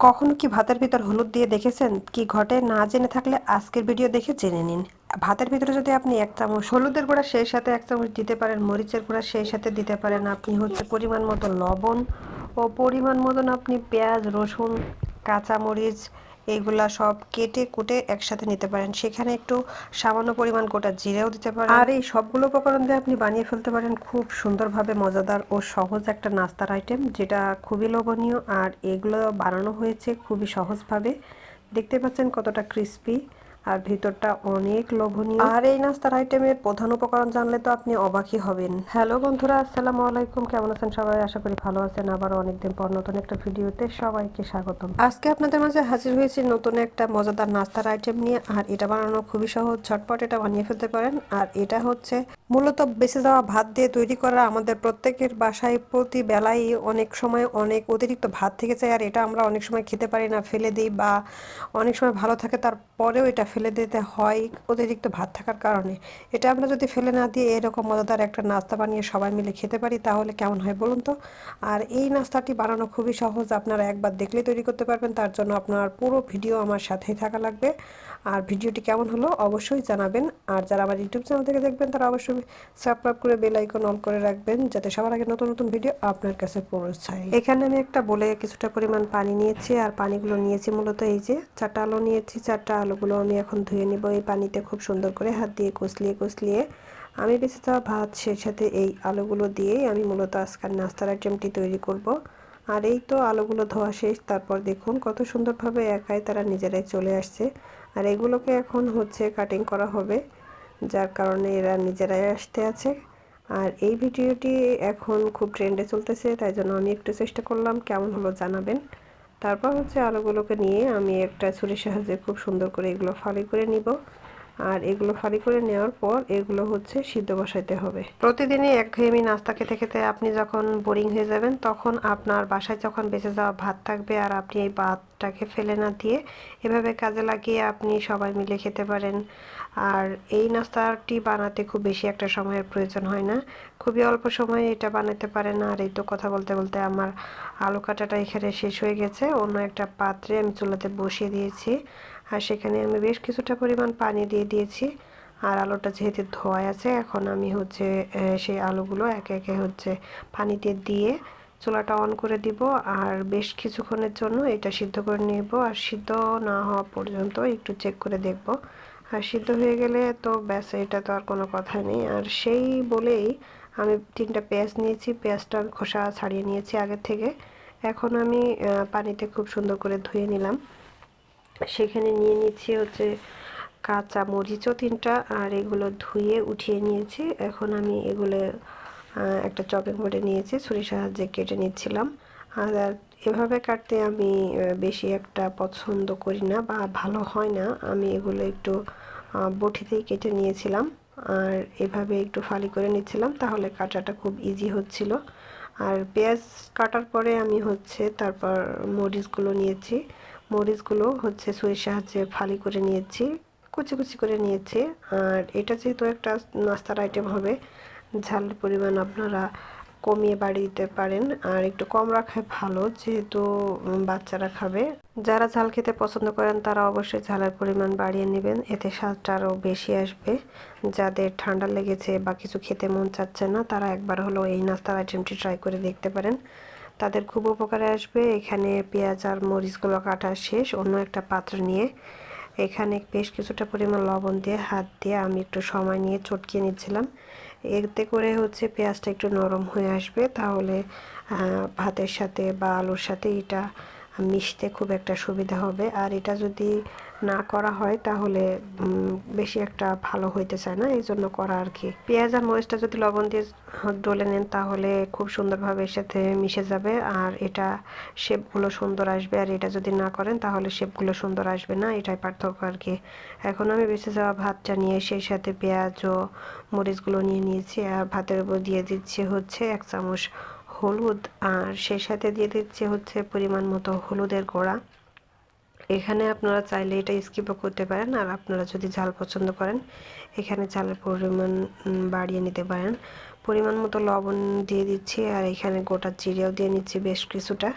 কখনো কি ভাতের ভিতর হলুদ দিয়ে দেখেছেন? কি ঘটে না জেনে থাকলে আজকের ভিডিও দেখে জেনে নিন। ভাতের ভিতরে যদি আপনি 1 চামচ হলুদের গুঁড়া সেই সাথে 1 চামচ দিতে পারেন, মরিচের গুঁড়া সেই সাথে দিতে পারেন, আপনি হচ্ছে পরিমাণ মতো লবণ ও পরিমাণ মতন আপনি পেঁয়াজ, রসুন, কাঁচামরিচ এইগুলা সব কেটে কুটে একসাথে নিতে পারেন। সেখানে একটু সামান্য পরিমাণ গোটা জিরেও দিতে পারেন। আর এই সবগুলো উপকরণ দিয়ে আপনি বানিয়ে ফেলতে পারেন খুব সুন্দরভাবে মজাদার ও সহজ একটা নাস্তার আইটেম, যেটা খুবই লোভনীয়। আর এগুলো বানানো হয়েছে খুবই সহজভাবে। দেখতে পাচ্ছেন কতটা ক্রিস্পি আর ভিতরটা অনেক লোভনীয়। আর এই নাস্তার আইটেমের প্রধান উপকরণ জানলে তো আপনি অবাকই হবেন। হ্যালো বন্ধুরা, আসসালামু আলাইকুম। কেমন আছেন সবাই? আশা করি ভালো আছেন। আবারও অনেকদিন পর নতুন একটা ভিডিওতে সবাইকে স্বাগতম। আজকে আপনাদের মাঝে হাজির হয়েছি নতুন একটা মজাদার নাস্তার আইটেম নিয়ে। আর এটা বানানো খুবই সহজ, ঝটপট এটা বানিয়ে ফেলতে পারেন। আর এটা হচ্ছে মূলত বেঁচে যাওয়া ভাত দিয়ে তৈরি করা। আমাদের প্রত্যেকের বাসায় প্রতি বেলায় অনেক সময় অনেক অতিরিক্ত ভাত থেকে যায়, আর এটা আমরা অনেক সময় খেতে পারি না, ফেলে দিই, বা অনেক সময় ভালো থাকে তারপরেও এটা ফেলে দিতে হয় অতিরিক্ত ভাত থাকার কারণে। এটা আমরা যদি ফেলে না দিয়ে এরকম মজাদার একটা নাস্তা বানিয়ে সবাই মিলে খেতে পারি তাহলে কেমন হয় বলুন তো। আর এই নাস্তাটি বানানো খুবই সহজ, আপনারা একবার দেখলেই তৈরি করতে পারবেন। তার জন্য আপনার পুরো ভিডিও আমার সাথেই থাকা লাগবে। আর ভিডিওটি কেমন হলো অবশ্যই জানাবেন। আর যারা আমার ইউটিউব চ্যানেল থেকে দেখবেন তারা অবশ্যই সাবস্ক্রাইব করে বেল আইকন অন করে রাখবেন, যাতে সবার আগে নতুন নতুন ভিডিও আপনার কাছে পৌঁছায়। এখানে আমি একটা বলে কিছুটা পরিমাণ পানি নিয়েছি, আর পানিগুলো নিয়েছি মূলত এই যে 4টা আলু নিয়েছি। 4টা আলুগুলো আমি এখন ধুয়ে নিব এই পানিতে খুব সুন্দর করে হাত দিয়ে কষলিয়ে কষলিয়ে। আমি বেঁচে যাওয়া ভাত সেই সাথে এই আলুগুলো দিয়েই আমি মূলত আজকের নাস্তার আইটেমটি তৈরি করব। আর এই তো আলুগুলো ধোয়া শেষ। তারপর দেখুন কত সুন্দরভাবে একাই তারা নিজেরাই চলে আসছে। আর এগুলোকে এখন হচ্ছে কাটিং করা হবে, যার কারণে এরা নিজেরাই আসতে আছে। আর এই ভিডিওটি এখন খুব ট্রেন্ডে চলতেছে, তাই জন্য আমি একটু চেষ্টা করলাম, কেমন হলো জানাবেন। তারপর হচ্ছে আলুগুলোকে নিয়ে আমি একটা ছুরির সাহায্যে খুব সুন্দর করে এগুলো ফালি করে নিব। আর এগুলো ফালি করে নেওয়ার পর এগুলো হচ্ছে সিদ্ধ বসাইতে হবে। প্রতিদিনই একঘেয়েমি নাস্তা খেতে খেতে আপনি যখন বোরিং হয়ে যাবেন, তখন আপনার বাসায় যখন বেঁচে যাওয়া ভাত থাকবে আর আপনি এই ভাতটাকে ফেলে না দিয়ে এভাবে কাজে লাগিয়ে আপনি সবাই মিলে খেতে পারেন। আর এই নাস্তাটি বানাতে খুব বেশি একটা সময়ের প্রয়োজন হয় না, খুবই অল্প সময়ে এটা বানাতে পারেন। আর এই তো কথা বলতে বলতে আমার আলু কাটাটা এখানে শেষ হয়ে গেছে। অন্য একটা পাত্রে আমি চুলাতে বসিয়ে দিয়েছি, আর সেখানে আমি বেশ কিছুটা পরিমাণ পানি দিয়ে দিয়েছি। আর আলুটা যেহেতু ধোয়া আছে, এখন আমি হচ্ছে সেই আলুগুলো একে একে হচ্ছে পানিতে দিয়ে চুলাটা অন করে দিব। আর বেশ কিছুক্ষণের জন্য এটা সিদ্ধ করে নেব। আর সিদ্ধ না হওয়া পর্যন্ত একটু চেক করে দেখব। আর সিদ্ধ হয়ে গেলে তো ব্যাস, এটা তো আর কোনো কথা নেই। আর সেই বলেই আমি 3টা পেঁয়াজ নিয়েছি, পেঁয়াজটার খোসা ছাড়িয়ে নিয়েছি আগের থেকে। এখন আমি পানিতে খুব সুন্দর করে ধুয়ে নিলাম। সেখানে নিয়ে নিচ্ছি হচ্ছে কাঁচা মরিচও 3টা, আর এগুলো ধুয়ে উঠিয়ে নিয়েছি। এখন আমি এগুলো একটা চপিং বোর্ডে নিয়েছি, ছুরির সাহায্যে কেটে নিচ্ছিলাম। আর এভাবে কাটতে আমি বেশি একটা পছন্দ করি না, বা ভালো হয় না। আমি এগুলো একটু বটিতেই কেটে নিয়েছিলাম, আর এভাবে একটু ফালি করে নিচ্ছিলাম, তাহলে কাটাটা খুব ইজি হচ্ছিল। আর পেঁয়াজ কাটার পরে আমি হচ্ছে তারপর মরিচগুলো নিয়েছি। মরিচগুলো হচ্ছে ছুরির সাহায্যে ফালি করে নিয়েছি, কুচি কুচি করে নিয়েছি। আর এটা যেহেতু একটা নাস্তার আইটেম হবে, ঝালের পরিমাণ আপনারা কমিয়ে বাড়িয়ে দিতে পারেন, আর একটু কম রাখাই ভালো, যেহেতু বাচ্চারা খাবে। যারা ঝাল খেতে পছন্দ করেন তারা অবশ্যই ঝালের পরিমাণ বাড়িয়ে নেবেন, এতে স্বাদটা আরও বেশি আসবে। যাদের ঠান্ডা লেগেছে বা কিছু খেতে মন চাচ্ছে না, তারা একবার হলো এই নাস্তার আইটেমটি ট্রাই করে দেখতে পারেন, তাদের খুব উপকারে আসবে। এখানে পেঁয়াজ আর মরিচগুলো কাটা শেষ। অন্য একটা পাত্র নিয়ে এখানে বেশ কিছুটা পরিমাণ লবণ দিয়ে হাত দিয়ে আমি একটু সময় নিয়ে চটকিয়ে নিচ্ছিলাম। এতে করে হচ্ছে পেঁয়াজটা একটু নরম হয়ে আসবে, তাহলে ভাতের সাথে বা আলুর সাথে এটা মিশতে খুব একটা সুবিধা হবে। আর এটা যদি না করা হয় তাহলে বেশি একটা ভালো হইতে চায় না, এই জন্য করা আর কি। পেঁয়াজ আর মরিচটা যদি লবণ দিয়ে ডলে নেন তাহলে খুব সুন্দরভাবে এর সাথে মিশে যাবে, আর এটা শেপগুলো সুন্দর আসবে। আর এটা যদি না করেন তাহলে শেপগুলো সুন্দর আসবে না, এটাই পার্থক্য আর কি। এখন আমি বেঁচে যাওয়া ভাতটা নিয়ে সেই সাথে পেঁয়াজ ও মরিচগুলো নিয়ে নিয়েছি, আর ভাতের উপর দিয়ে দিচ্ছি হচ্ছে 1 চামচ হলুদ, আর সেই সাথে দিয়ে দিচ্ছি হচ্ছে পরিমাণ মতো হলুদের গুঁড়া। এখানে আপনারা চাইলে এটা স্কিপও করতে পারেন, আর আপনারা যদি ঝাল পছন্দ করেন এখানে ঝালের পরিমাণ বাড়িয়ে নিতে পারেন। পরিমাণ মতো লবণ দিয়ে দিচ্ছি, আর এখানে গোটা জিরেও দিয়ে নিচ্ছি বেশ কিছুটা।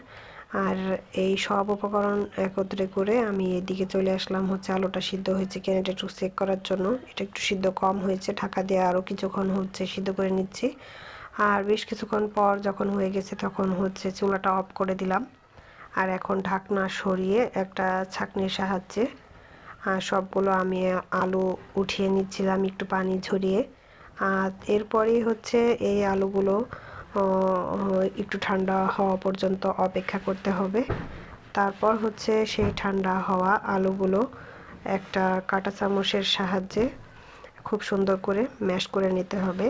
আর এই সব উপকরণ একত্রে করে আমি এদিকে চলে আসলাম হচ্ছে আলুটা সিদ্ধ হয়েছে কিনা এটা একটু চেক করার জন্য। এটা একটু সিদ্ধ কম হয়েছে, ঢাকা দিয়ে আরও কিছুক্ষণ হচ্ছে সিদ্ধ করে নিচ্ছি। আর বেশ কিছুক্ষণ পর যখন হয়ে গেছে তখন হচ্ছে চুলাটা অফ করে দিলাম। আর এখন ঢাকনা সরিয়ে একটা ছাঁকনির সাহায্যে সবগুলো আমি আলু উঠিয়ে নিচ্ছিলাম একটু পানি ঝরিয়ে। আর এরপরেই হচ্ছে এই আলুগুলো একটু ঠান্ডা হওয়া পর্যন্ত অপেক্ষা করতে হবে। তারপর হচ্ছে সেই ঠান্ডা হওয়া আলুগুলো একটা কাঁটা চামচের সাহায্যে খুব সুন্দর করে ম্যাশ করে নিতে হবে।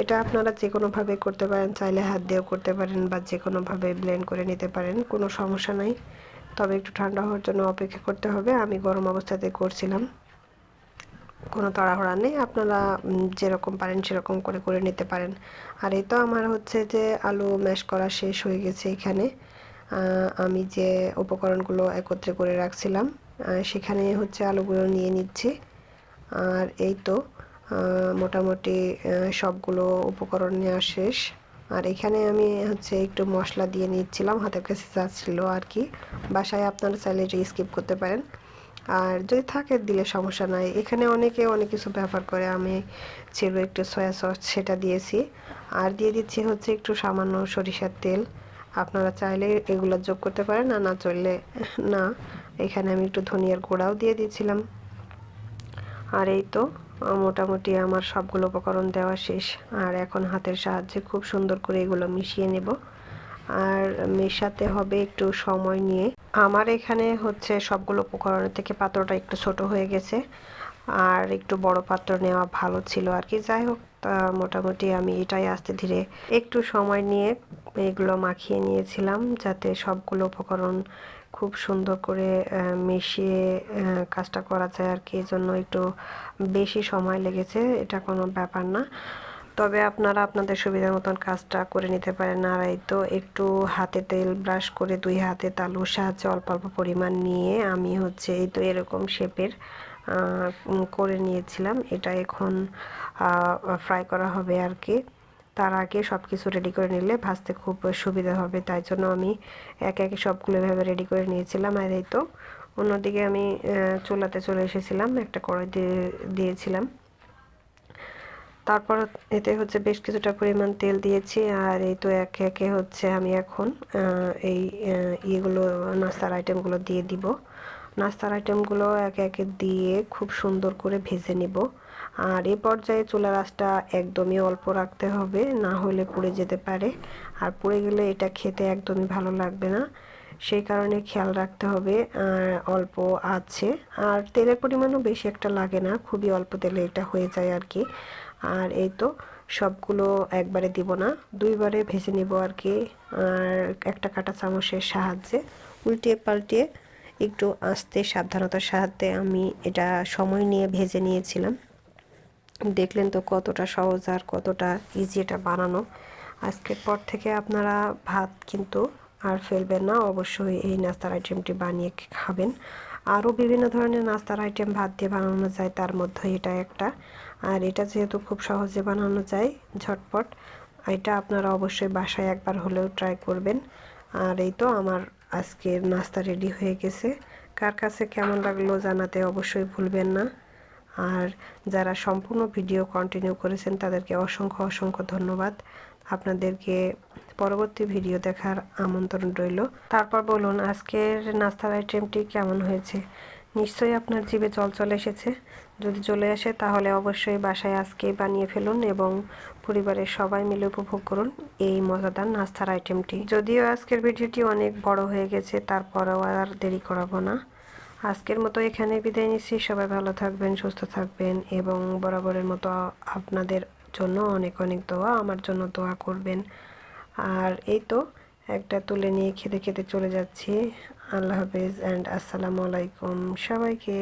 এটা আপনারা যে কোনোভাবে করতে পারেন, চাইলে হাত দিয়েও করতে পারেন বা যে কোনোভাবে ব্লেন্ড করে নিতে পারেন, কোনো সমস্যা নাই। তবে একটু ঠান্ডা হওয়ার জন্য অপেক্ষা করতে হবে। আমি গরম অবস্থাতে করছিলাম, কোনো তাড়াহুড়া নেই, আপনারা যেরকম পারেন সেরকম করে করে নিতে পারেন। আর এই তো আমার হচ্ছে যে আলু ম্যাশ করা শেষ হয়ে গেছে। এখানে আমি যে উপকরণগুলো একত্রে করে রাখছিলাম সেখানে হচ্ছে আলুগুলো নিয়ে নিচ্ছি। আর এই তো মোটামুটি সবগুলো উপকরণ নেওয়া শেষ। আর এখানে আমি হচ্ছে একটু মশলা দিয়ে নিচ্ছিলাম, হাতের কাছে যা ছিল আর কি। বাসায় আপনারা চাইলে এটা স্কিপ করতে পারেন, আর যদি থাকে দিলে সমস্যা নাই। এখানে অনেকে অনেক কিছু ব্যবহার করে, আমি ছিল একটু সয়া সস সেটা দিয়েছি। আর দিয়ে দিচ্ছি হচ্ছে একটু সামান্য সরিষার তেল। আপনারা চাইলে এগুলো যোগ করতে পারেন, আর না চললে না। এখানে আমি একটু ধনিয়ার গুঁড়াও দিয়ে দিয়েছিলাম। আর এই তো মোটামুটি আমার সবগুলো উপকরণ দেওয়া শেষ। আর এখন হাতের সাহায্যে খুব সুন্দর করে এগুলো মিশিয়ে নেব। আর মেশাতে হবে একটু সময় নিয়ে। আমার এখানে হচ্ছে সবগুলো উপকরণের থেকে পাত্রটা একটু ছোট হয়ে গেছে, আর একটু বড় পাত্র নেওয়া ভালো ছিল আর কি। যাই হোক, মোটামুটি আমি এটাই আস্তে ধীরে একটু সময় নিয়ে এগুলো মাখিয়ে নিয়েছিলাম, যাতে সবগুলো উপকরণ খুব সুন্দর করে মিশিয়ে কাজটা করা যায় আর কি। এই জন্য একটু বেশি সময় লেগেছে, এটা কোনো ব্যাপার না। তবে আপনারা আপনাদের সুবিধা মতন কাজটা করে নিতে পারেন। আর এই তো একটু হাতে তেল ব্রাশ করে 2 হাতে তালুর সাহায্যে অল্প অল্প পরিমাণ নিয়ে আমি হচ্ছে এই তো এরকম শেপের করে নিয়েছিলাম। এটা এখন ফ্রাই করা হবে আর কি। তার আগে সব কিছু রেডি করে নিলে ভাজতে খুব সুবিধা হবে, তাই জন্য আমি একে একে সবগুলো এভাবে রেডি করে নিয়েছিলাম। আর এই তো অন্যদিকে আমি চুলাতে চলে এসেছিলাম, একটা কড়াই দিয়েছিলাম। তারপর এতে হচ্ছে বেশ কিছুটা পরিমাণ তেল দিয়েছি। আর এই তো একে একে হচ্ছে আমি এখন এই ইয়েগুলো নাস্তার আইটেমগুলো দিয়ে দিব। নাস্তার আইটেমগুলো একে একে দিয়ে খুব সুন্দর করে ভেজে নিব। আর এই পর্যায়ে চুলার আঁচটা একদমই অল্প রাখতে হবে, না হলে পুড়ে যেতে পারে। আর পুড়ে গেলে এটা খেতে একদমই ভালো লাগবে না, সেই কারণে খেয়াল রাখতে হবে অল্প আছে। আর তেলের পরিমাণও বেশি একটা লাগে না, খুবই অল্প তেলে এটা হয়ে যায় আর কি। আর এই তো সবগুলো একবারে দিব না, 2বারে ভেজে নিব আর কি। আর একটা কাঁটা চামচের সাহায্যে উল্টিয়ে পাল্টিয়ে একটু আস্তে সাবধানতার সাথে আমি এটা সময় নিয়ে ভেজে নিয়েছিলাম। দেখলেন তো কতটা সহজ আর কতটা ইজি এটা বানানো। আজকের পর থেকে আপনারা ভাত কিন্তু আর ফেলবেন না, অবশ্যই এই নাস্তার আইটেমটি বানিয়ে খাবেন। আরও বিভিন্ন ধরনের নাস্তার আইটেম ভাত দিয়ে বানানো যায়, তার মধ্যে এটা একটা। আর এটা যেহেতু খুব সহজে বানানো যায় ঝটপট, এটা আপনারা অবশ্যই বাসায় একবার হলেও ট্রাই করবেন। আর এই তো আমার আজকের নাস্তা রেডি হয়ে গেছে। কার কাছে কেমন লাগলো জানাতে অবশ্যই ভুলবেন না। আর যারা সম্পূর্ণ ভিডিও কন্টিনিউ করেছেন তাদেরকে অসংখ্য অসংখ্য ধন্যবাদ। আপনাদেরকে পরবর্তী ভিডিও দেখার আমন্ত্রণ রইল। তারপর বলুন আজকের নাস্তার আইটেমটি কেমন হয়েছে। নিশ্চয়ই আপনার জিভে জল চলে এসেছে। যদি চলে আসে তাহলে অবশ্যই বাসায় আজকেই বানিয়ে ফেলুন এবং পরিবারের সবাই মিলে উপভোগ করুন এই মজাদার নাস্তার আইটেমটি। যদিও আজকের ভিডিওটি অনেক বড় হয়ে গেছে, তারপরেও আর দেরি করাবো না। আজকের মতো এখানে বিদায় নিচ্ছি। সবাই ভালো থাকবেন, সুস্থ থাকবেন এবং বরাবরের মতো আপনাদের জন্য অনেক অনেক দোয়া, আমার জন্য দোয়া করবেন। আর এই তো একটা তুলে নিয়ে খেতে খেতে চলে যাচ্ছি। আল্লাহ হাফেজ অ্যান্ড আসসালামু আলাইকুম সবাইকে।